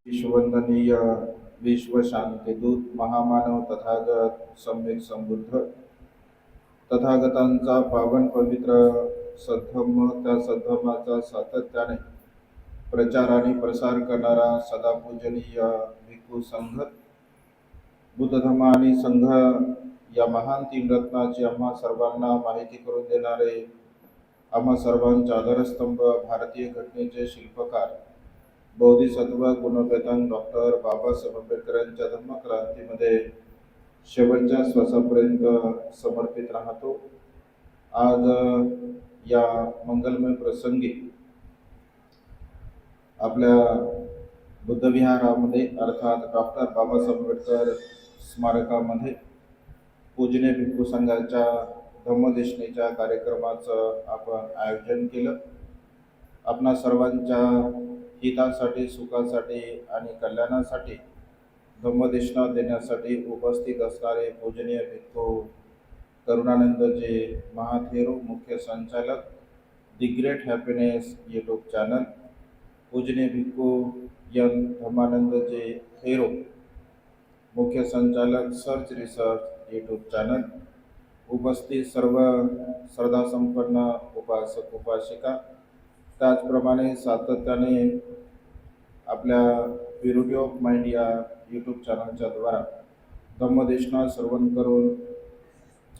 विश्ववंदनीय विश्व शांतीदूत महामानव तथागत सम्यक समृद्ध तथागतांचा पावन पवित्र सद्धम्म, त्या सद्धम्माचा सातत्याने प्रचार आणि प्रसार करणारा सदापूजनीय भिक्खू संघ, बुद्ध धर्म आणि संघ या महान तीन रत्नाची आम्हा सर्वांना माहिती करून देणारे, आम्हा सर्वांचे आधारस्तंभ, भारतीय घटनेचे शिल्पकार, बोधिसत्व गुणवेतन डॉक्टर बाबासाहेब आंबेडकरांच्या धर्मक्रांतीमध्ये शेवटच्या श्वासापर्यंत समर्पित राहतो. आज या मंगलमय प्रसंगी आपल्या बुद्धविहारामध्ये अर्थात डॉक्टर बाबासाहेब आंबेडकर स्मारकामध्ये पूजनीय भिक्खू संघाच्या धम्मदेशनेच्या कार्यक्रमाचं आपण आयोजन केलं. आपणा सर्वांच्या हितासाठी, सुखासाठी आणि कल्याणासाठी धम्मदेशना देण्यासाठी उपस्थित असणारे पूजनीय भिक्खू करुणानंदजी महाथेरो, मुख्य संचालक the great happiness YouTube channel, पूजनीय भिक्खू यन धम्मानंदजी थेरो, मुख्य संचालक सर्च रिसर्च यूट्यूब चॅनल, उपस्थित सर्व श्रद्धासंपन्न उपासक उपासिका, त्याचप्रमाणे सातत्याने आपल्या ब्युटी ऑफ माइंड या यूट्यूब चॅनलच्या द्वारा धम्मदेशना श्रवण करून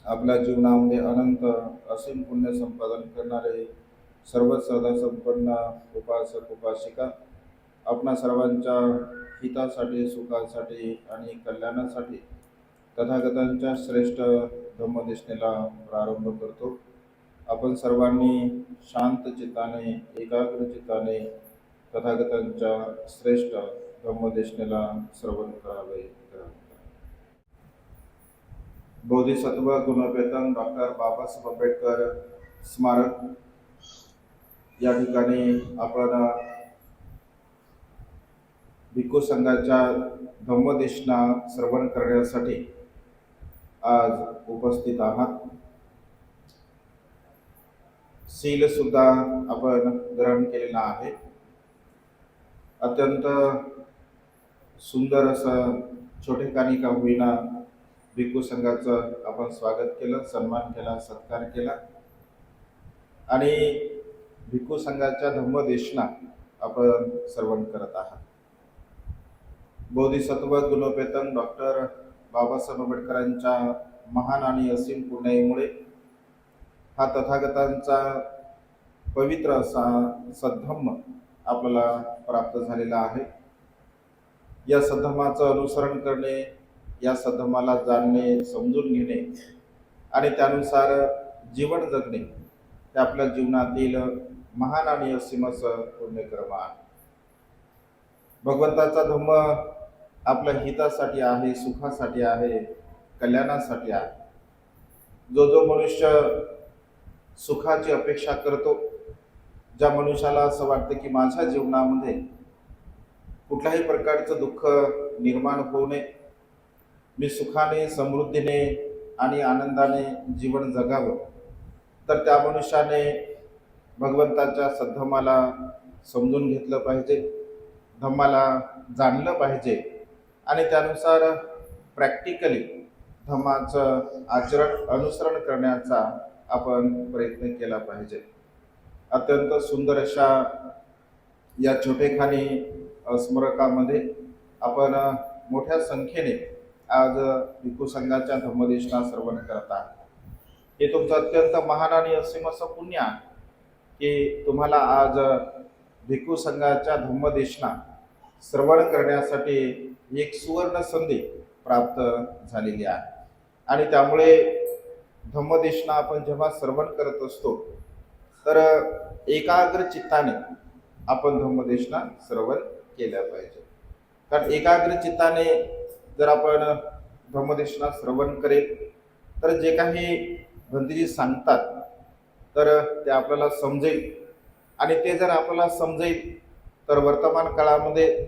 आपल्या जीवनामध्ये अनंत असीम पुण्य संपादन करणारे सर्व श्रद्धासंपन्न उपासक उपासिका, आपणा सर्वांच्या हितासाठी, सुखासाठी आणि कल्याणासाठी तथागतांच्या श्रेष्ठ धम्मदेशनेला प्रारंभ करतो. आपण सर्वांनी शांत चित्ताने, एकाग्र चित्ताने तथागतांच्या श्रेष्ठ धम्मदेशनेला श्रवण करावे. बोधिसत्व गुणवेतन डॉक्टर बाबासाहेब आंबेडकर स्मारक या ठिकाणी आपण भिक्खू संघाच्या धम्मदेशना श्रवण करण्यासाठी आज उपस्थित आहात. सील सुद्धा आपण ग्रहण केलेला आहे. अत्यंत सुंदर असं छोटेखानी का होईना भिक्खू संघाचं आपण स्वागत केलं, सन्मान केला, सत्कार केला आणि भिक्खू संघाच्या धम्मदेशना आपण श्रवण करत आहात. बोधिसत्व गुणवेतन डॉक्टर बाबासाहेब आंबेडकरांच्या महान आणि असीम पुण्याईमुळे हा तथागतांचा पवित्र असा सद्धम्म आपल्याला प्राप्त झालेला आहे. या सद्धम्माचं अनुसरण करणे, या सद्धम्माला जाणणे, समजून घेणे आणि त्यानुसार जीवन जगणे हे आपल्या जीवनातील महान आणि असीम असं पुण्यकर्म आहे. भगवंताचा धम्म आपल्या हितासाठी आहे, सुखासाठी आहे, कल्याणासाठी आहे. जो मनुष्य सुखाची अपेक्षा करतो, ज्या मनुष्याला असं वाटतं की माझ्या जीवनामध्ये कुठल्याही प्रकारचं दुःख निर्माण होऊ नये, मी सुखाने, समृद्धीने आणि आनंदाने जीवन जगावं, तर त्या मनुष्याने भगवंताच्या सद्धम्माला समजून घेतलं पाहिजे, धम्माला जाणलं पाहिजे आणि त्यानुसार प्रॅक्टिकली धम्माचं आचरण, अनुसरण करण्याचा आपण प्रयत्न केला पाहिजे. अत्यंत सुंदर अशा या छोटेखानी स्मारकामध्ये आपण मोठ्या संख्येने आज भिक्खू संघाच्या धम्मदेशना श्रवण करत आहात. हे तुमचं अत्यंत महान आणि असीम असं पुण्य आहे की तुम्हाला आज भिक्खू संघाच्या धम्मदेशना श्रवण करण्यासाठी एक सुवर्ण संधी प्राप्त झालेली आहे. आणि त्यामुळे धम्मदेशना आपण जेव्हा श्रवण करत असतो तर एकाग्र चित्ताने आपण धम्मदेशना श्रवण केल्या पाहिजे. कारण एकाग्र चित्ताने जर आपण धम्मदेशना श्रवण करेल तर जे काही भंतेजी सांगतात तर ते आपल्याला समजेल आणि ते जर आपल्याला समजेल तर वर्तमान काळामध्ये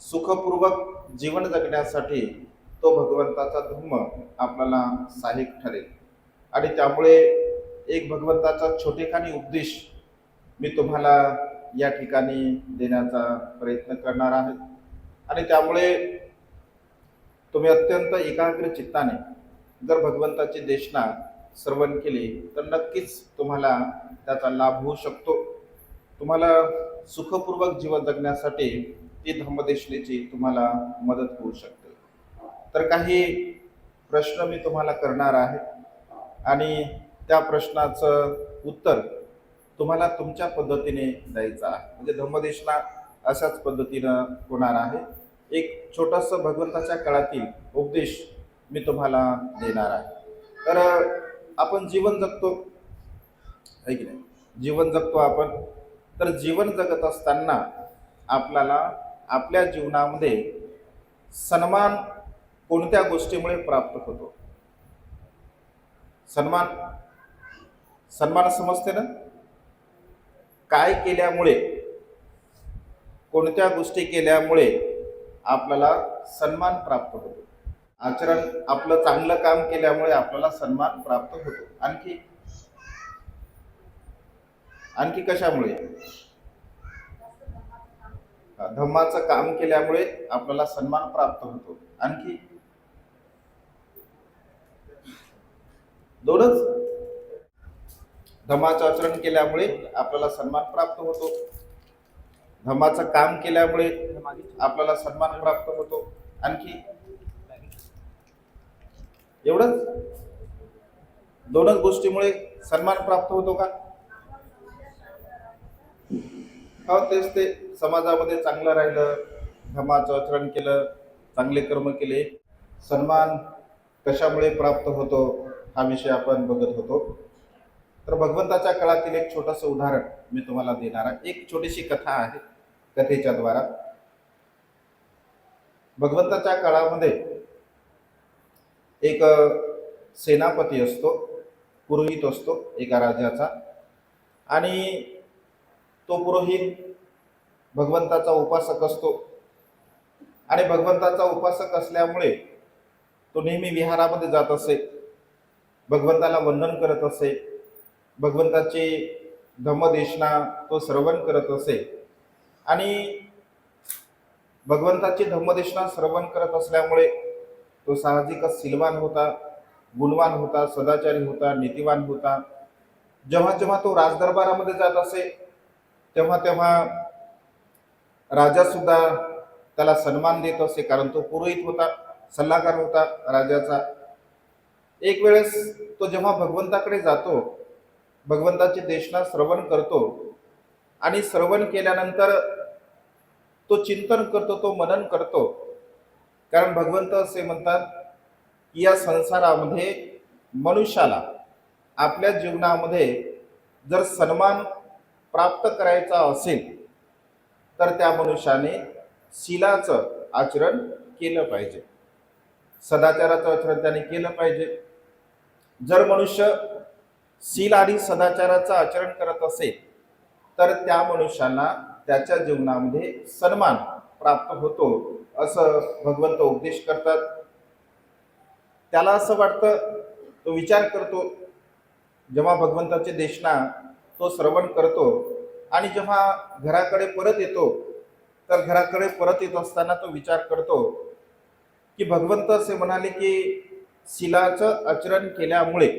सुखपूर्वक जीवन जगण्यासाठी तो भगवंताचा धम्म आपल्याला सहाय्यक ठरेल. आणि त्यामुळे एक भगवंताचा छोटेखानी उपदेश मी तुम्हाला या ठिकाणी देण्याचा प्रयत्न करणार आहे. आणि त्यामुळे तुम्ही अत्यंत एकाग्र चित्ताने जर भगवंताची देशना श्रवण केली तर नक्कीच तुम्हाला त्याचा लाभ होऊ शकतो. तुम्हाला सुखपूर्वक जीवन जगण्यासाठी ती धम्मदेशनेची तुम्हाला मदत होऊ शकते. तर काही प्रश्न मी तुम्हाला करणार आहे आणि त्या प्रश्नाचं उत्तर तुम्हाला तुमच्या पद्धतीने द्यायचं आहे. म्हणजे धम्मदेशना अशाच पद्धतीनं होणार आहे. एक छोटंसं भगवंताच्या काळातील उपदेश मी तुम्हाला देणार आहे. तर आपण जीवन जगतो, आहे की नाही? जीवन जगतो आपण. तर जीवन जगत असताना आपल्याला आपल्या जीवनामध्ये सन्मान कोणत्या गोष्टीमुळे प्राप्त होतो? सन्मान, सन्मान समजते ना? काय केल्यामुळे, कोणत्या गोष्टी केल्यामुळे आपल्याला सन्मान प्राप्त होतो? आचरण, आपलं चांगलं काम केल्यामुळे आपल्याला सन्मान प्राप्त होतो. आणखी आणखी कशामुळे? धम्माचं काम केल्यामुळे आपल्याला सन्मान प्राप्त होतो. आणखी दोनच. धम्माचं आचरण केल्यामुळे आपल्याला सन्मान प्राप्त होतो, धम्माचं काम केल्यामुळे आपल्याला सन्मान प्राप्त होतो. आणखी एवढंच? दोनच गोष्टीमुळे सन्मान प्राप्त होतो का? हो, तेच ते. समाजामध्ये चांगलं राहिलं, धम्माचं आचरण केलं, चांगले कर्म केले, सन्मान कशामुळे प्राप्त होतो हा विषय आपण बघत होतो. तर भगवंताच्या काळातील एक छोटंसं उदाहरण मी तुम्हाला देणार आहे. एक छोटीशी कथा आहे. कथेच्या द्वारा भगवंताच्या काळामध्ये एक सेनापती असतो, पुरोहित असतो एका राजाचा. आणि तो पुरोहित भगवंताचा उपासक असतो. आणि भगवंताचा उपासक असल्यामुळे तो नेहमी विहारामध्ये जात असे, भगवंताला वंदन करत असे, भगवंताची धम्मदेशना तो श्रवण करत असे. आणि भगवंताची धम्मदेशना श्रवण करत असल्यामुळे तो साहजिकच शीलवान होता, गुणवान होता, सदाचारी होता, नीतिवान होता. जेव्हा जेव्हा तो राजदरबारामध्ये जात असे तेव्हा तेव्हा राजा सुद्धा त्याला सन्मान देत असे, कारण तो पुरोहित होता, सल्लागार होता राजाचा. एक वेळेस तो जेव्हा भगवंताकडे जातो, भगवंताची देशना श्रवण करतो आणि श्रवण केल्यानंतर तो चिंतन करतो, तो मनन करतो. कारण भगवंत असे म्हणतात की या संसारामध्ये मनुष्याला आपल्या जीवनामध्ये जर सन्मान प्राप्त करायचा असेल तर त्या मनुष्याने शीलाचं आचरण केलं पाहिजे, सदाचाराचं आचरण त्याने केलं पाहिजे. जर मनुष्य शील आणि सदाचाराचं आचरण करत असेल तर त्या मनुष्याला त्याच्या जीवनामध्ये सन्मान प्राप्त होतो, असं भगवंत उपदेश करतात. त्याला असं वाटतं, तो विचार करतो, जेव्हा भगवंताची देशना तो श्रवण करतो आणि जेव्हा घराकडे परत येतो तर घराकडे परत येत असताना तो विचार करतो की भगवंत असे म्हणाले की शीलाचं आचरण केल्यामुळे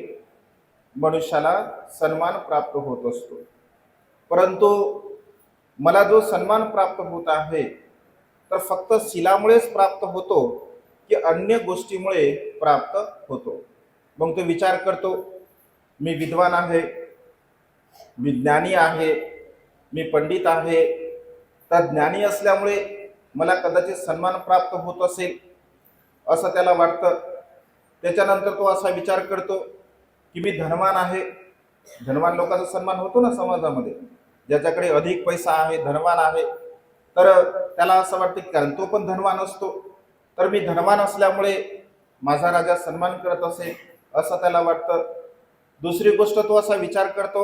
मनुष्याला सन्मान प्राप्त होत असतो, परंतु मला जो सन्मान प्राप्त होत आहे तर फक्त शीलामुळेच प्राप्त होतो की अन्य गोष्टीमुळे प्राप्त होतो? मग तो विचार करतो, मी विद्वान आहे, मी ज्ञानी आहे, मी पंडित आहे, तर ज्ञानी असल्यामुळे मला कदाचित सन्मान प्राप्त होत असेल असं त्याला वाटतं. त्याच्यानंतर तो असा विचार करतो की मी धनवान आहे, धनवान लोकांचा सन्मान होतो ना समाजामध्ये, ज्याच्याकडे अधिक पैसा आहे, धनवान आहे, तर त्याला असं वाटतं की कारण तो पण धनवान असतो तर मी धनवान असल्यामुळे माझा राजा सन्मान करत असेल असं त्याला वाटतं. दुसरी गोष्ट, तो असा विचार करतो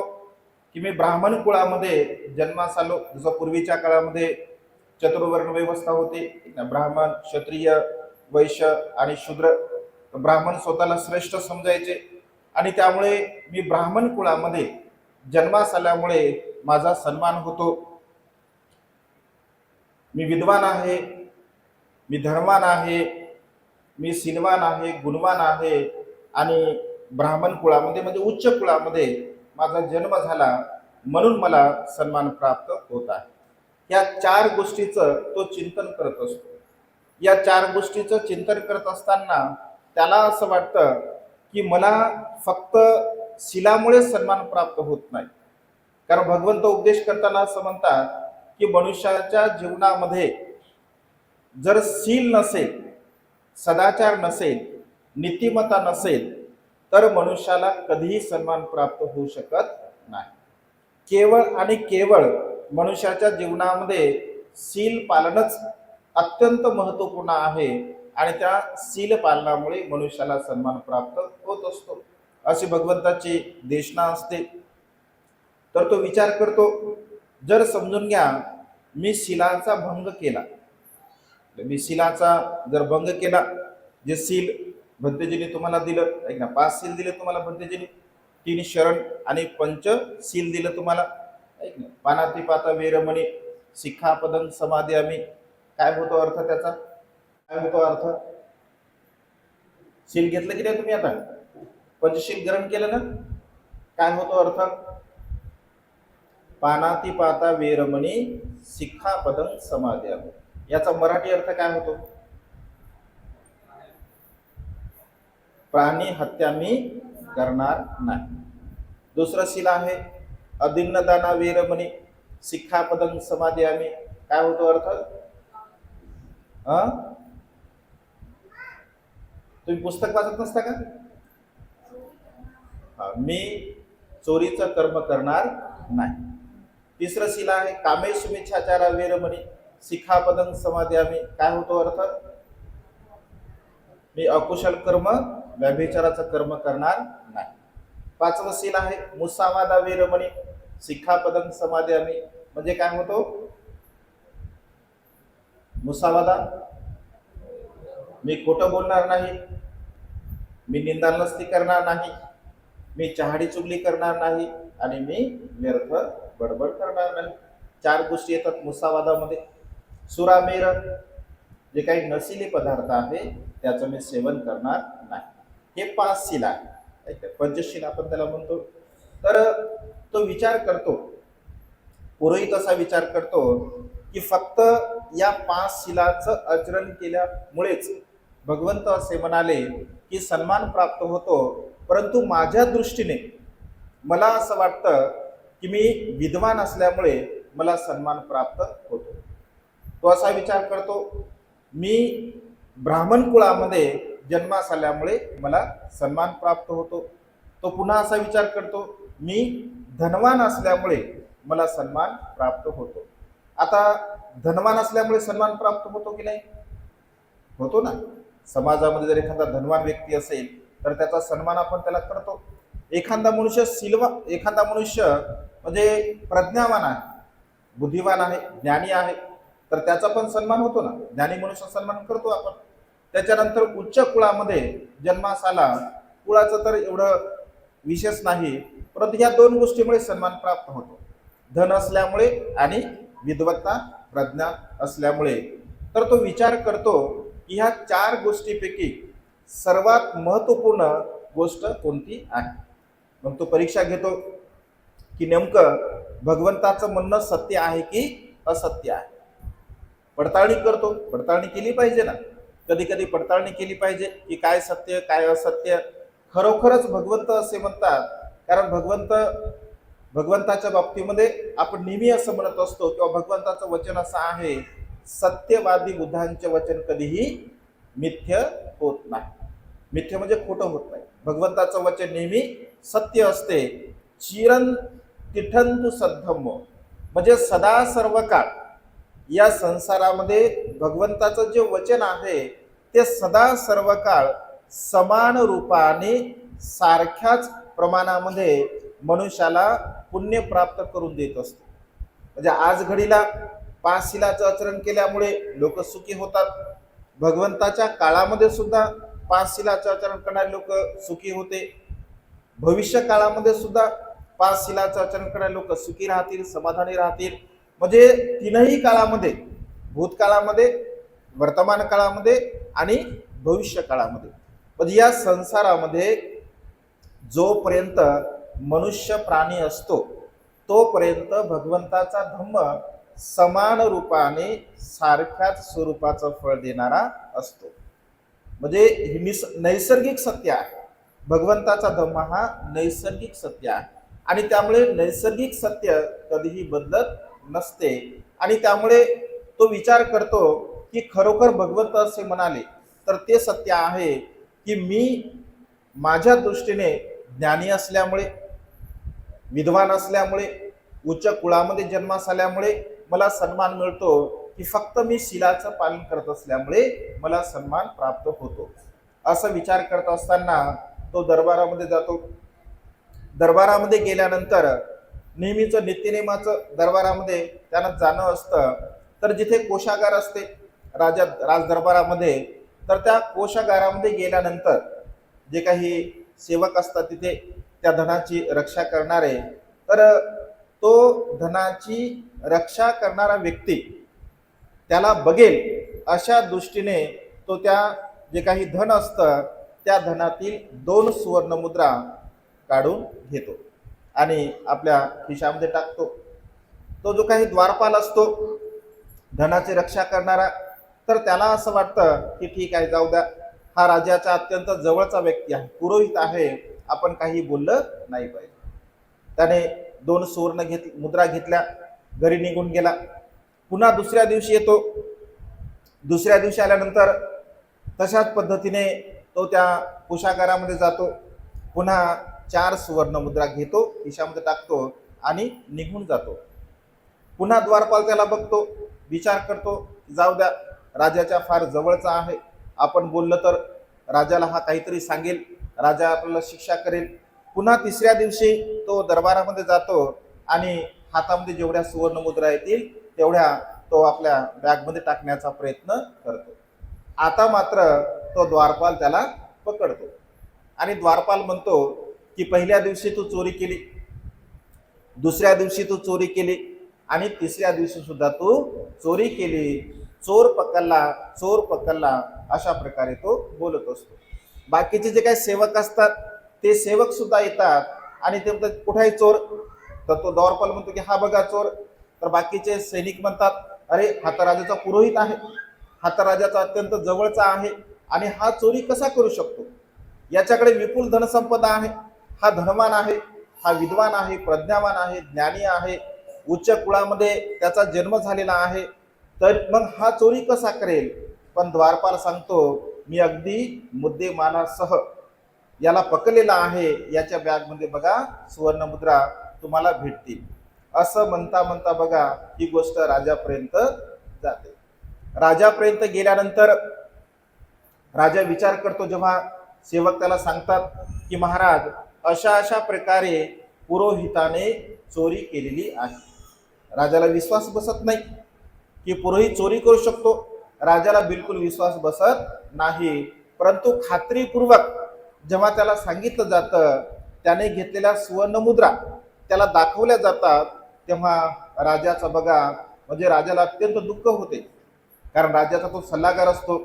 की मी ब्राह्मण कुळामध्ये जन्मास आलो. जसं पूर्वीच्या काळामध्ये चतुर्वर्ण व्यवस्था होती, ब्राह्मण, क्षत्रिय, वैश्य आणि शूद्र. ब्राह्मण स्वतःला श्रेष्ठ समजायचे आणि त्यामुळे मी ब्राह्मण कुळामध्ये जन्मास आल्यामुळे माझा सन्मान होतो. मी विद्वान आहे, मी धर्मवान आहे, मी शीलवान आहे, गुणवान आहे आणि ब्राह्मण कुळामध्ये म्हणजे उच्च कुळामध्ये माझा जन्म झाला म्हणून मला सन्मान प्राप्त होत आहे. या चार गोष्टीचं तो चिंतन करत असतो. या चार गोष्टीचं चिंतन करत असताना त्याला असं वाटतं की मला फक्त शीलामुळे सन्मान प्राप्त होत नाही. कारण भगवंत उपदेश करताना असं म्हणतात की मनुष्याच्या जीवनामध्ये जर शील नसेल, सदाचार नसेल, नीतिमत्ता नसेल तर मनुष्याला कधीही सन्मान प्राप्त होऊ शकत नाही. केवळ आणि केवळ मनुष्याच्या जीवनामध्ये शील पालनच अत्यंत महत्त्वपूर्ण आहे आणि त्या शील पालनामुळे मनुष्याला सन्मान प्राप्त होत असतो अशी भगवंताची देशना असते. तर तो विचार करतो, जर समजून घ्या मी शीलाचा भंग केला, मी शीलाचा जर भंग केला, जे शील भंतेजीने तुम्हाला दिलं ऐक ना, 5 शील दिले तुम्हाला भंतेजीने, 3 शरण आणि पंच शील दिलं तुम्हाला ऐक ना, पानातिपाता वेरमणी शिखापदं समाधी आम्ही, काय होतो अर्थ त्याचा, काय होतो अर्थ? शील घेतलं की नाही तुम्ही, आता पंचशील ग्रहण केलं ना, काय होतो अर्थ? पानातिपाता वेरमणी शिखापदं समाधी आम्ही, याचा मराठी अर्थ काय होतो? प्राणी हत्या मी करणार नाही. दुसरं शील आहे अदिन्नदाना वेरमणी शिखापदं समाधी आम्ही, काय होतो अर्थ? तुम्ही पुस्तक वाचत नसता का? मी चोरीचं कर्म करणार नाही. तिसरं शील आहे कामेशुमिच्छाचारा वेरमणी शिखापदं समाधी आम्ही, काय होतो अर्थ? मी अकुशल कर्म व्यभिचाराचं कर्म करणार नाही. पाचवं शील आहे मुसावादा वेरमणी शिखापदं समाधी आम्ही, म्हणजे काय होतो मुसावादा? मी खोटं बोलणार नाही, मी निंदानस्ती करणार नाही, मी चहाडी चुगली करणार नाही आणि मी व्यर्थ बडबड करणार नाही. 4 गोष्टी येतात मुसावादामध्ये. सुरामेर, जे काही नशिली पदार्थ आहे त्याचं मी सेवन करणार नाही. हे 5 शील आहे, पंचशील आपण त्याला म्हणतो. तर तो विचार करतो, पुरोहित असा विचार करतो की फक्त या 5 शीलाचं आचरण केल्यामुळेच भगवंत असे म्हणाले की सन्मान प्राप्त होतो, परंतु माझ्या दृष्टीने मला असं वाटतं की मी विद्वान असल्यामुळे मला सन्मान प्राप्त होतो. तो असा विचार करतो, मी ब्राह्मण कुळामध्ये जन्मास आल्यामुळे मला सन्मान प्राप्त होतो. तो पुन्हा असा विचार करतो, मी धनवान असल्यामुळे मला सन्मान प्राप्त होतो. आता धनवान असल्यामुळे सन्मान प्राप्त होतो की नाही? होतो ना. समाजामध्ये जर एखादा धनवान व्यक्ती असेल तर त्याचा सन्मान आपण त्याला करतो. एखादा मनुष्य म्हणजे प्रज्ञावान आहे, बुद्धिवान आहे, ज्ञानी आहे, तर त्याचा पण सन्मान होतो ना. ज्ञानी मनुष्य सन्मान करतो आपण. त्याच्यानंतर उच्च कुळामध्ये जन्मास आला, कुळाचं तर एवढं विशेष नाही, परंतु ह्या 2 गोष्टीमुळे सन्मान प्राप्त होतो, धन असल्यामुळे आणि विद्वत्ता प्रज्ञा असल्यामुळे. तर तो विचार करतो की ह्या 4 गोष्टीपैकी सर्वात महत्त्वपूर्ण गोष्ट कोणती आहे. मग तो परीक्षा घेतो की नेमकं भगवंताचं म्हणणं सत्य आहे की असत्य आहे. पडताळणी करतो, पडताळणी केली पाहिजे ना, कधी कधी पडताळणी केली पाहिजे की काय सत्य काय असत्य. खरोखरच भगवंत असे म्हणतात, कारण भगवंताच्या बाबतीमध्ये आपण नेहमी असं म्हणत असतो किंवा भगवंताचं वचन असं आहे, सत्यवादी बुद्धांचे वचन कधीही मिथ्य होत नाही. मिथ्य म्हणजे खोटं होत नाही. भगवंताचं वचन नेहमी सत्य असते. चिरं तिठंतु सद्धम्म, म्हणजे सदा सर्व काळ या संसारामध्ये भगवंताचं जे वचन आहे ते सदा सर्व काळ समान रूपाने सारख्याच प्रमाणामध्ये मनुष्याला पुण्य प्राप्त करून देत असतो. म्हणजे आज घडीला 5 शीलाचं आचरण केल्यामुळे लोक सुखी होतात. भगवंताच्या काळामध्ये सुद्धा 5 शीलाचं आचरण करणारे लोक सुखी होते. भविष्य काळामध्ये सुद्धा 5 शीलाचं आचरण करणारे लोक सुखी राहतील, समाधानी राहतील. म्हणजे 3ही काळामध्ये, भूतकाळामध्ये, वर्तमान काळामध्ये आणि भविष्य काळामध्ये. म्हणजे या संसारामध्ये जोपर्यंत मनुष्य प्राणी असतो तोपर्यंत भगवंताचा धम्म समान रूपाने सारख्याच स्वरूपाचं फळ देणारा असतो. म्हणजे हे नैसर्गिक सत्य आहे. भगवंताचा धम्म हा नैसर्गिक सत्य आहे आणि त्यामुळे नैसर्गिक सत्य कधीही बदलत नसते. आणि त्यामुळे तो विचार करतो की खरोखर भगवंत असे म्हणाले तर ते सत्य आहे की मी माझ्या दृष्टीने ज्ञानी असल्यामुळे, विद्वान असल्यामुळे, उच्च कुळामध्ये जन्मास आल्यामुळे मला सन्मान मिळतो की फक्त मी शीलाचं पालन करत असल्यामुळे मला सन्मान प्राप्त होतो, असा विचार करत असताना तो दरबारामध्ये जातो. दरबारामध्ये गेल्यानंतर नेहमीचं नित्यनेमाचं दरबारामध्ये त्यांना जाणं असतं. तर जिथे कोषागार असते राज दरबारामध्ये, तर त्या कोषागारामध्ये गेल्यानंतर जे काही सेवक असतात तिथे त्या धनाची रक्षा करणारे, तर तो धनाची रक्षा करणारा व्यक्ती त्याला बघेल अशा दृष्टीने तो त्या जे काही धन असतं त्या धनातील 2 सुवर्ण मुद्रा काढून घेतो आणि आपल्या खिशामध्ये टाकतो. तो जो काही द्वारपाल असतो धनाची रक्षा करणारा, तर त्याला असं वाटतं की ठीक आहे, जाऊ द्या, हा राजाचा अत्यंत जवळचा व्यक्ती आहे, पुरोहित आहे, आपण काही बोललं नाही पाहिजे. त्याने 2 सुवर्ण मुद्रा घेतल्या, घरी निघून गेला. पुन्हा दुसऱ्या दिवशी येतो. दुसऱ्या दिवशी आल्यानंतर तशाच पद्धतीने तो त्या कोषागारामध्ये जातो. पुन्हा 4 सुवर्ण मुद्रा घेतो, खिशामध्ये टाकतो आणि निघून जातो. पुन्हा द्वारपाल त्याला बघतो, विचार करतो, जाऊ द्या, राजाच्या फार जवळचा आहे, आपण बोललं तर राजाला हा काहीतरी सांगेल, राजा आपल्याला शिक्षा करेल. पुन्हा तिसऱ्या दिवशी तो दरबारामध्ये जातो आणि हातामध्ये जेवढ्या सुवर्ण मुद्रा येतील तेवढ्या तो आपल्या बॅगमध्ये टाकण्याचा प्रयत्न करतो. आता मात्र तो द्वारपाल त्याला पकडतो आणि द्वारपाल म्हणतो की पहिल्या दिवशी तू चोरी केली, दुसऱ्या दिवशी तू चोरी केली आणि तिसऱ्या दिवशी सुद्धा तू चोरी केली, चोर पकडला, चोर पकडला, अशा प्रकारे तो बोलत असतो. बाकीचे जे काही सेवक असतात ते सेवक सुद्धा येतात आणि ते म्हणतात कुठाही चोर, तर तो द्वारपाल म्हणतो की हा बघा चोर. तर बाकीचे सैनिक म्हणतात अरे हा तर राजाचा पुरोहित आहे, हा तर राजाचा अत्यंत जवळचा आहे आणि हा चोरी कसा करू शकतो, याच्याकडे विपुल धनसंपदा आहे, हा धनवान आहे, हा विद्वान आहे, प्रज्ञावान आहे, ज्ञानी आहे, उच्च कुळामध्ये त्याचा जन्म झालेला आहे, तर मग हा चोरी कसा करेल. पण द्वारपाल सांगतो मी अगदी मुद्देमालासह याला पकडलेला आहे, याच्या बॅगमध्ये बघा सुवर्ण मुद्रा तुम्हाला भेटतील. असं म्हणता म्हणता बघा ही गोष्ट राजापर्यंत जाते. राजापर्यंत गेल्यानंतर राजा विचार करतो, जेव्हा सेवक त्याला सांगतात की महाराज अशा अशा प्रकारे पुरोहिताने चोरी केलेली आहे. राजाला विश्वास बसत नाही की पुरोहित चोरी करू शकतो. राजाला बिलकुल विश्वास बसत नाही. परंतु खात्रीपूर्वक जेव्हा त्याला सांगितलं जातं, त्याने घेतलेल्या सुवर्ण मुद्रा त्याला दाखवल्या जातात, तेव्हा राजाचा बघा म्हणजे राजाला अत्यंत दुःख होते. कारण राजाचा तो सल्लागार असतो,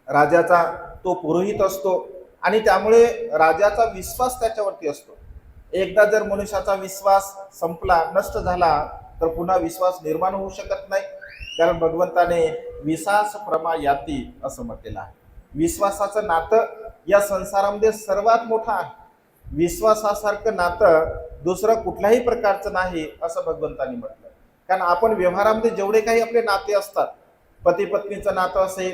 राजाचा तो पुरोहित असतो आणि त्यामुळे राजाचा विश्वास त्याच्यावरती असतो. एकदा जर मनुष्याचा विश्वास संपला, नष्ट झाला, तर पुन्हा विश्वास निर्माण होऊ शकत नाही. कारण भगवंताने विश्वास प्रमा याती असं म्हटलेलं आहे. विश्वासाचं नातं या संसारामध्ये सर्वात मोठं आहे. विश्वासासारखं नातं दुसरं कुठल्याही प्रकारचं नाही असं भगवंतानी म्हटलं. कारण आपण व्यवहारामध्ये जेवढे काही आपले नाते असतात, पती पत्नीचं नातं असेल,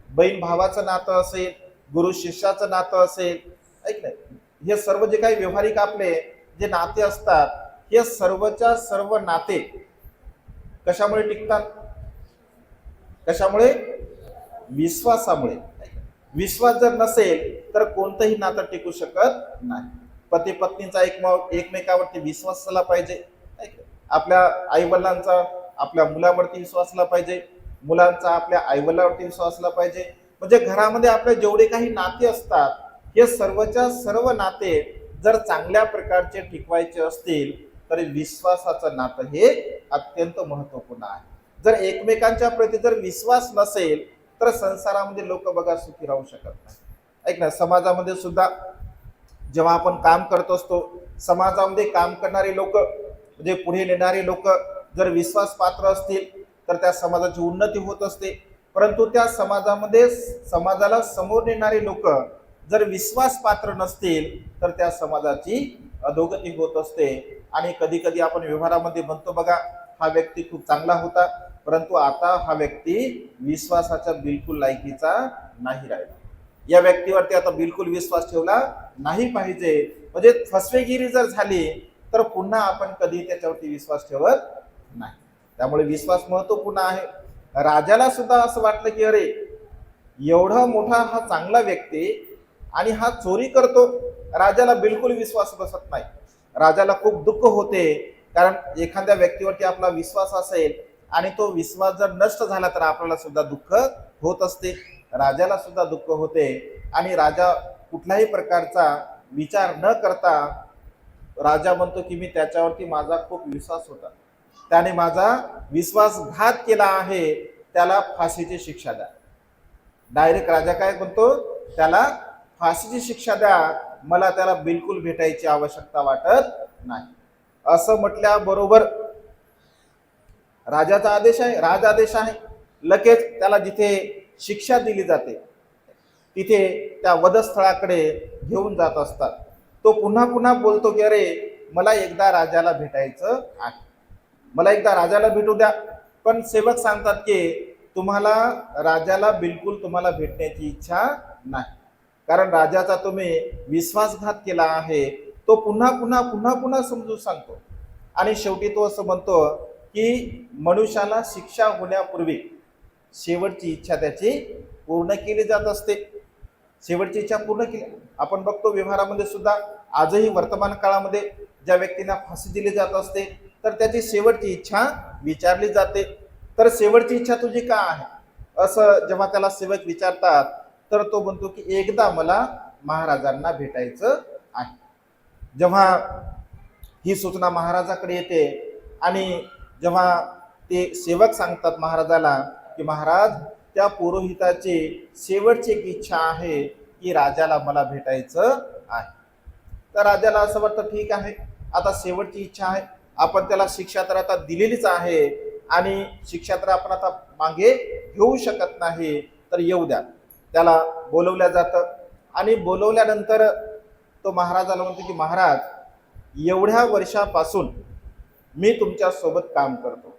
बहीण भावाचं नातं असेल, गुरु शिष्याचं नातं असेल, ऐक नाही, हे सर्व जे काही व्यवहारिक आपले जे नाते असतात, हे सर्वच्या सर्व नाते कशामुळे टिकतात, कशामुळे, विश्वासामुळे. विश्वास जर नसेल तर कोणतंही नातं टिकू शकत नाही. पती पत्नीचा एकमेकावरती विश्वास असला पाहिजे, आपल्या आईवडिलांचा आपल्या मुलावरती विश्वास असला पाहिजे, मुलांचा आपल्या आईवडिलांवरती विश्वास असला पाहिजे. म्हणजे घरामध्ये आपले जेवढे काही नाते असतात, हे सर्वच्या सर्व नाते जर चांगल्या प्रकारचे टिकवायचे असतील तर विश्वासाचं नातं हे अत्यंत महत्वपूर्ण आहे. जर एकमेकांच्या प्रती जर विश्वास नसेल तर संसारामध्ये लोक बघा सुखी राहू शकत नाही. ऐक ना, समाजामध्ये सुद्धा जेव्हा आपण काम करत असतो, समाजामध्ये काम करणारे लोक म्हणजे पुढे नेणारे लोक जर विश्वास पात्र असतील तर त्या समाजाची उन्नती होत असते. परंतु त्या समाजामध्ये समाजाला समोर नेणारे लोक जर विश्वास पात्र नसतील तर त्या समाजाची अधोगती होत असते. आणि कधी कधी आपण व्यवहारामध्ये म्हणतो बघा, हा व्यक्ती खूप चांगला होता परंतु आता हा व्यक्ती विश्वासाच्या बिलकुल लायकीचा नाही राहिला, या व्यक्तीवरती आता बिलकुल विश्वास ठेवला नाही पाहिजे. म्हणजे फसवेगिरी जर झाली तर पुन्हा आपण कधी त्याच्यावरती विश्वास ठेवत नाही. त्यामुळे विश्वास महत्वपूर्ण आहे. राजाला सुद्धा असं वाटलं की अरे, एवढा मोठा हा चांगला व्यक्ती आणि हा चोरी करतो, राजाला बिलकुल विश्वास बसत नाही. राजाला खूप दुःख होते, कारण एखाद्या व्यक्तीवरती आपला विश्वास असेल आणि तो विश्वास जर नष्ट झाला तर आपल्याला सुद्धा दुःख होत असते, राजाला सुद्धा दुःख होते. आणि राजा कुठल्याही प्रकारचा विचार न करता राजा म्हणतो की मी त्याच्यावरती माझा खूप विश्वास होता, त्याने माझा विश्वासघात केला आहे, त्याला फाशीची शिक्षा द्या. डायरेक्ट राजा काय म्हणतो, त्याला फाशीची शिक्षा द्या, मला त्याला बिलकुल भेटायची आवश्यकता वाटत नाही. असं म्हटल्याबरोबर राजाचा आदेश आहे, राज आदेश आहे, लगेच त्याला जिथे शिक्षा दिली जाते तिथे त्या वधस्थळाकडे घेऊन जात असतात. तो पुन्हा पुन्हा बोलतो की अरे, मला एकदा राजाला भेटायचं आहे, मला एकदा राजाला भेटू द्या. पण सेवक सांगतात की तुम्हाला राजाला बिलकुल तुम्हाला भेटण्याची इच्छा नाही, कारण राजाचा तुम्ही विश्वासघात केला आहे. तो पुन्हा पुन्हा पुन्हा पुन्हा समजून सांगतो आणि शेवटी तो असं म्हणतो की मनुष्याला शिक्षा होण्यापूर्वी शेवटची इच्छा त्याची पूर्ण केली जात असते. शेवटची इच्छा पूर्ण केली आपण बघतो व्यवहारामध्ये सुद्धा, आजही वर्तमान काळामध्ये ज्या व्यक्तींना फाशी दिली जात असते तर त्याची शेवटची इच्छा विचारली जाते. तर शेवटची इच्छा तुझी का आहे असं जेव्हा त्याला सेवक विचारतात तर तो म्हणतो की एकदा मला महाराजांना भेटायचं आहे. जेव्हा ही सूचना महाराजाकडे येते आणि जेव्हा ते सेवक सांगतात महाराजाला की महाराज, त्या पुरोहिताची शेवटची एक इच्छा आहे की राजाला मला भेटायचं आहे. तर राजाला असं वाटतं ठीक आहे, आता शेवटची इच्छा आहे, आपण त्याला शिक्षा तर आता दिलेलीच आहे आणि शिक्षा तर आपण आता मागे घेऊ शकत नाही, तर येऊ द्या. त्याला बोलवल्या जातं आणि बोलवल्यानंतर तो महाराजाला म्हणतो की महाराज, एवढ्या वर्षापासून मी तुमच्या सोबत काम करतो,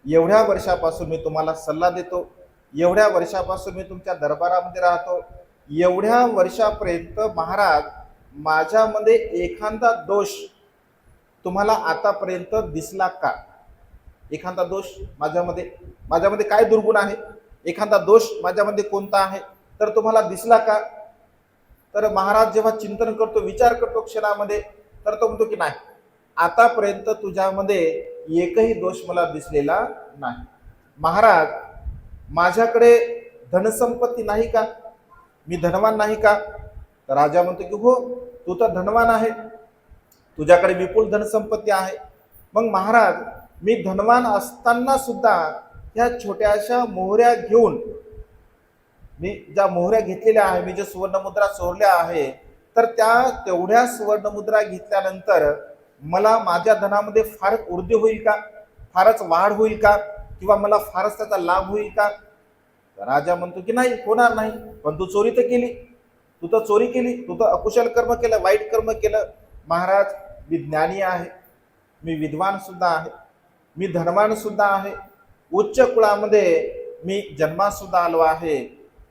एवढ्या वर्षापासून मी तुम्हाला सल्ला देतो, एवढ्या वर्षापासून मी तुमच्या दरबारामध्ये राहतो, एवढ्या वर्षापर्यंत महाराज माझ्यामध्ये एखादा दोष तुम्हाला आतापर्यंत दिसला का? एखादा दोष माझ्यामध्ये काय दुर्गुण आहे, एखादा दोष माझ्यामध्ये कोणता आहे तर तुम्हाला दिसला का? तर महाराज जेव्हा चिंतन करतो, विचार करतो क्षणामध्ये, तर तो म्हणतो की नाही, आतापर्यंत तुझ्यामध्ये एकही दोष मला दिसलेला नाही. महाराज, माझ्याकडे धनसंपत्ती नाही का? मी धनवान नाही का? तर राजा म्हणतो की हो, तू तर धनवान आहे, तुझ्याकडे विपुल धनसंपत्ती आहे. मग महाराज, मी धनवान असताना सुद्धा ह्या छोट्याशा मोहऱ्या घेऊन, मी ज्या मोहऱ्या घेतलेल्या आहे, मी जे सुवर्णमुद्रा चोरल्या आहे, तर त्या तेवढ्या सुवर्णमुद्रा घेतल्यानंतर मला माझ्या धनामध्ये फारच वृद्धी होईल का, फारच वाढ होईल का, किंवा मला फारच त्याचा लाभ होईल का? राजा म्हणतो की नाही, होणार नाही. पण तू चोरी तर केली, तू तर चोरी केली, तू तर अकुशल कर्म केलं, वाईट कर्म केलं. महाराज, मी ज्ञानी आहे, मी विद्वान सुद्धा आहे, मी धनवान सुद्धा आहे, उच्च कुळामध्ये मी जन्मास सुद्धा आलो आहे.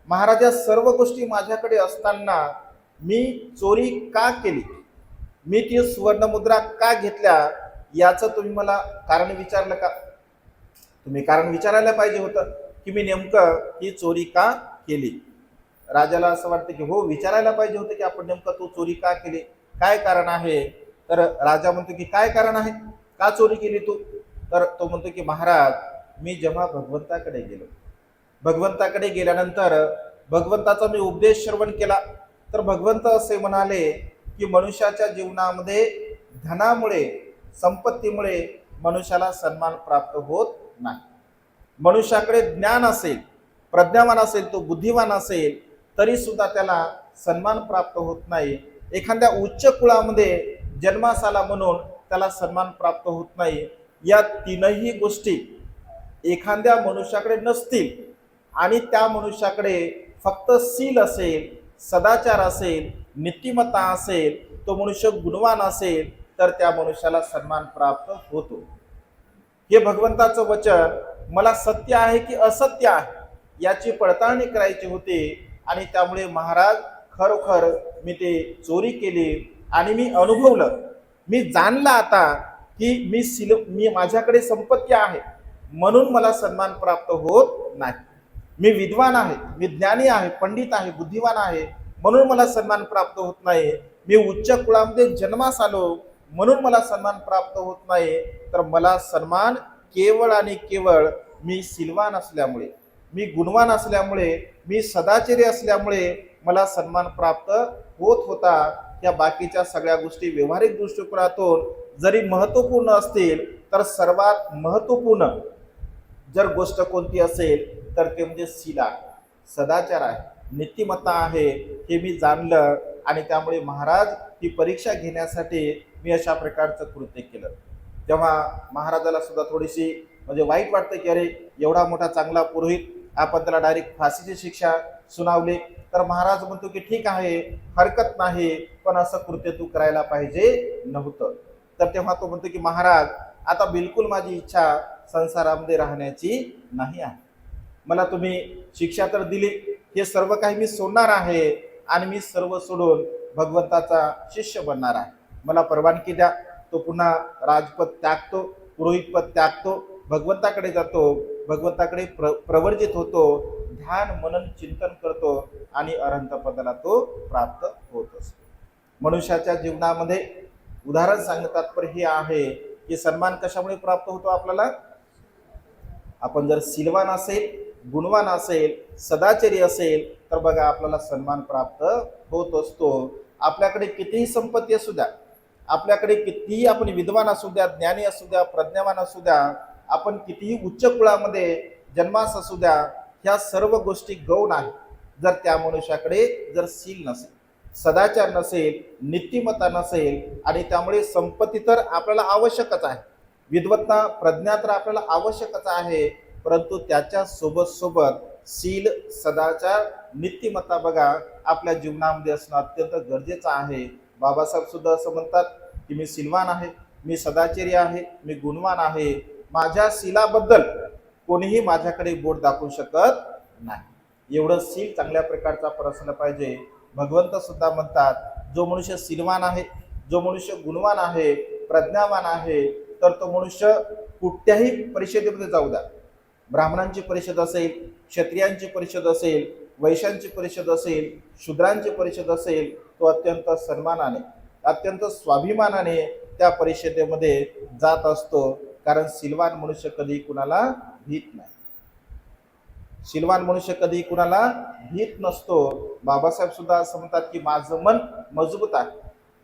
महाराज, या सर्व गोष्टी माझ्याकडे असताना मी चोरी का केली, मी ती सुवर्णमुद्रा का घेतल्या, याचं तुम्ही मला कारण विचारलं का? तुम्ही कारण विचारायला पाहिजे होतं की मी नेमकं ही चोरी का केली. राजाला असं वाटतं की हो, विचारायला पाहिजे होतं की आपण नेमकं तू चोरी का केली, काय कारण आहे? तर राजा म्हणतो की काय कारण आहे, का चोरी केली तू? तर तो म्हणतो की महाराज, मी जेव्हा भगवंताकडे गेलो, भगवंताकडे गेल्यानंतर भगवंताचा मी उपदेश श्रवण केला, तर भगवंत असे म्हणाले की मनुष्याच्या जीवनामध्ये धनामुळे, संपत्तीमुळे मनुष्याला सन्मान प्राप्त होत नाही. मनुष्याकडे ज्ञान असेल, प्रज्ञावान असेल, तो बुद्धिवान असेल, तरी सुद्धा त्याला सन्मान प्राप्त होत नाही. एखाद्या उच्च कुळामध्ये जन्मास आला म्हणून त्याला सन्मान प्राप्त होत नाही. या तीनही गोष्टी एखाद्या मनुष्याकडे नसतील आणि त्या मनुष्याकडे फक्त शील असेल, सदाचार असेल, नीतिमत्ता असेल, तो मनुष्य गुणवान असेल, तर त्या मनुष्याला सन्मान प्राप्त होतो. हे भगवंताचं वचन मला सत्य आहे की असत्य आहे याची पडताळणी करायची होती. आणि त्यामुळे महाराज खरोखर मी ते चोरी केली आणि मी अनुभवलं, मी जाणलं आता की मी माझ्याकडे संपत्ती आहे म्हणून मला सन्मान प्राप्त होत नाही. मी विद्वान आहे, मी ज्ञानी आहे, पंडित आहे, बुद्धिवान आहे म्हणून मला सन्मान प्राप्त होत नाही. मी उच्च कुळामध्ये जन्मास आलो म्हणून मला सन्मान प्राप्त होत नाही. तर मला सन्मान केवळ आणि केवळ मी शीलवान असल्यामुळे, मी गुणवान असल्यामुळे, मी सदाचारी असल्यामुळे मला सन्मान प्राप्त होत होता. या बाकीच्या सगळ्या गोष्टी व्यावहारिक दृष्टिकोनातून जरी महत्त्वपूर्ण असतील, तर सर्वात महत्त्वपूर्ण जर गोष्ट कोणती असेल तर ते म्हणजे शील आहे, सदाचार आहे, नीतिमत्ता आहे, हे मी जाणलं. आणि त्यामुळे महाराज ही परीक्षा घेण्यासाठी मी अशा प्रकारचं कृत्य केलं. तेव्हा महाराजाला सुद्धा थोडीशी म्हणजे वाईट वाटतं की अरे एवढा मोठा चांगला पुरोहित, आपण त्याला डायरेक्ट फाशीची शिक्षा सुनावली. तर महाराज म्हणतो की ठीक आहे, हरकत नाही, पण असं कृत्य तू करायला पाहिजे नव्हतं. तर तेव्हा तो म्हणतो की महाराज आता बिलकुल माझी इच्छा संसारामध्ये राहण्याची नाही आहे. मला तुम्ही शिक्षा तर दिली, हे सर्व काही मी सोडणार आहे आणि मी सर्व सोडून भगवंताचा शिष्य बनणार आहे. मला परवानगी द्या. तो पुन्हा राजपद त्यागतो, पुरोहितपद त्यागतो, भगवंताकडे जातो, भगवंताकडे प्रवर्जित होतो, ध्यान मनन चिंतन करतो आणि अरहंत पदाला तो प्राप्त होत असतो. मनुष्याच्या जीवनामध्ये उदाहरण सांगण्यात तात्पर्य हे आहे की सन्मान कशामुळे प्राप्त होतो आपल्याला. आपण जर शीलवान असेल, गुणवान असेल, सदाचारी असेल, तर बघा आपल्याला सन्मान प्राप्त होत असतो. आपल्याकडे कितीही संपत्ती असू द्या, आपल्याकडे कितीही आपण विद्वान असू द्या, ज्ञानी असू द्या, प्रज्ञावान असू द्या, आपण कितीही उच्च कुळामध्ये जन्मास असू द्या, ह्या सर्व गोष्टी गौण आहेत जर त्या मनुष्याकडे जर शील नसेल, सदाचार नसेल, नीतिमत्ता नसेल. आणि त्यामुळे संपत्ती तर आपल्याला आवश्यकच आहे, विद्वत्ता प्रज्ञा तर आपल्याला आवश्यकच आहे, परंतु त्याच्या सोबत सोबत शील, सदाचार, नीतिमत्ता बघा आपल्या जीवनामध्ये असणं अत्यंत गरजेचं आहे. बाबासाहेब सुद्धा असं म्हणतात की मी शीलवान आहे, मी सदाचारी आहे, मी गुणवान आहे, माझ्या शीलाबद्दल कोणीही माझ्याकडे बोट दाखवू शकत नाही. एवढं शील चांगल्या प्रकारचा असलं पाहिजे. भगवंत सुद्धा म्हणतात जो मनुष्य शीलवान आहे, जो मनुष्य गुणवान आहे, प्रज्ञावान आहे, तर तो मनुष्य कुठल्याही परिषदेमध्ये जाऊ द्या, ब्राह्मणांची परिषद असेल, क्षत्रियांची परिषद असेल, वैश्यांची परिषद असेल, शूद्रांची परिषद असेल, तो अत्यंत सन्मानाने, अत्यंत स्वाभिमानाने त्या परिषदेमध्ये जात असतो. कारण शीलवान मनुष्य कधी कुणाला भीत नाही, शीलवान मनुष्य कधी कुणाला भीत नसतो. बाबासाहेब सुद्धा असं म्हणतात की माझं मन मजबूत आहे,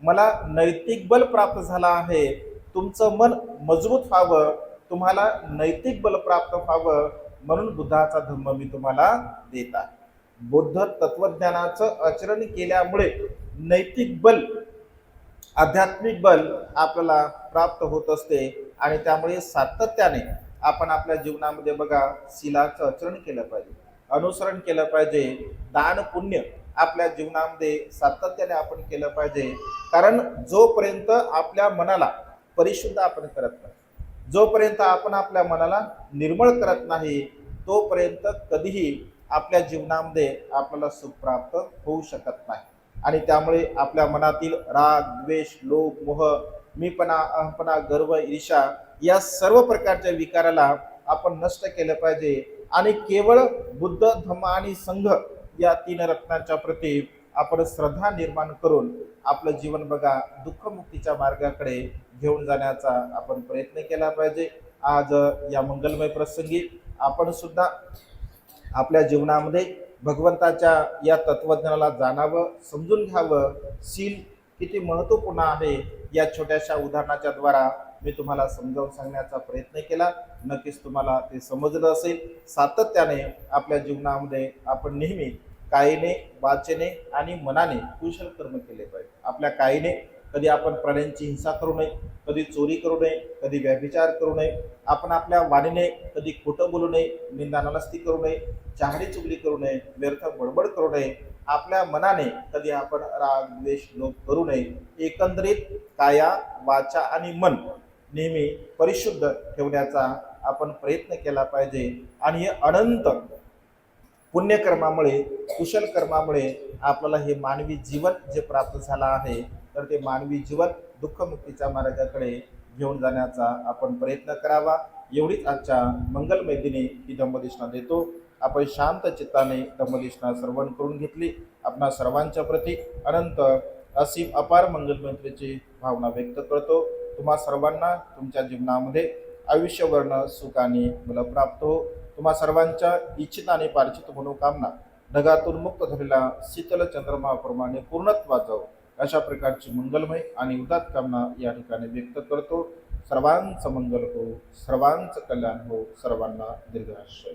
मला नैतिक बल प्राप्त झालं आहे. तुमचं मन मजबूत व्हावं, तुम्हाला नैतिक बल प्राप्त व्हावं म्हणून बुद्धाचा धम्म मी तुम्हाला देत आहे. बुद्ध तत्वज्ञानाचं आचरण केल्यामुळे नैतिक बल, आध्यात्मिक बल आपल्याला प्राप्त होत असते. आणि त्यामुळे सातत्याने आपण आपल्या जीवनामध्ये बघा शीलाचं आचरण केलं पाहिजे, अनुसरण केलं पाहिजे, दान पुण्य आपल्या जीवनामध्ये सातत्याने आपण केलं पाहिजे. कारण जोपर्यंत आपल्या मनाला परिशुद्ध आपण करत नाही, जोपर्यंत आपण आपल्या मनाला निर्मळ करत नाही, तोपर्यंत कधीही आपल्या जीवनामध्ये आपल्याला सुख प्राप्त होऊ शकत नाही. आणि त्यामुळे आपल्या मनातील राग, द्वेष, लोभ, मोह, मीपणा, अहंपणा, गर्व, ईर्ष्या या सर्व प्रकारच्या विकाराला आपण नष्ट केलं पाहिजे. आणि केवळ बुद्ध, धम्म आणि संघ या तीन रत्नांच्या प्रती आपण श्रद्धा निर्माण करून आपलं जीवन बघा दुःखमुक्तीच्या मार्गाकडे घेऊन जाण्याचा आपण प्रयत्न केला पाहिजे. आज या मंगलमय प्रसंगी आपण सुद्धा आपल्या जीवनामध्ये भगवंताच्या या तत्वज्ञानाला जाणावं, समजून घ्यावं. शील किती महत्त्वपूर्ण आहे या छोट्याशा उदाहरणाच्या द्वारा मी तुम्हाला समजावून सांगण्याचा प्रयत्न केला. नक्कीच तुम्हाला ते समजलं असेल. सातत्याने आपल्या जीवनामध्ये आपण नेहमी कायेने, वाचेने आणि मनाने कुशल कर्म केले पाहिजे. आपल्या कायेने कधी आपण प्राण्यांची हिंसा करू नये, कधी चोरी करू नये, कधी व्यभिचार करू नये. आपण आपल्या वाणीने कधी खोटं बोलू नये, निंदानालस्ती करू नये, चहाडी चुगली करू नये, व्यर्थ बडबड करू नये. आपल्या मनाने कधी आपण राग द्वेष लोभ करू नये. एकंदरीत काया, वाचा आणि मन नेहमी परिशुद्ध ठेवण्याचा आपण प्रयत्न केला पाहिजे. आणि हे अनंत पुण्यकर्मामुळे, कुशल कर्मामुळे आपल्याला हे मानवी जीवन जे प्राप्त झालं आहे, तर ते मानवी जीवन दुःखमुक्तीच्या मार्गाकडे घेऊन जाण्याचा आपण प्रयत्न करावा. एवढीच आजच्या मंगलमय दिनी ही धम्मदेशना देतो. आपण शांत चित्ताने धम्मदेशना श्रवण करून घेतली. आपणा सर्वांच्या प्रती अनंत असीम अपार मंगलमंत्रीची भावना व्यक्त करतो. तुम्हा सर्वांना तुमच्या जीवनामध्ये आयुष्यवर्ण सुखाने मला प्राप्त हो. तुम्हा सर्वांच्या इच्छित आणि पार्चित मनोकामना ढगातून मुक्त झालेला शीतल चंद्रमाप्रमाणे पूर्णत्वात जाऊ, अशा प्रकारची मंगलमय आणि उदात्त कामना या ठिकाणी व्यक्त करतो. सर्वांचं मंगल हो, सर्वांचं कल्याण हो, सर्वांना दीर्घायुष्य.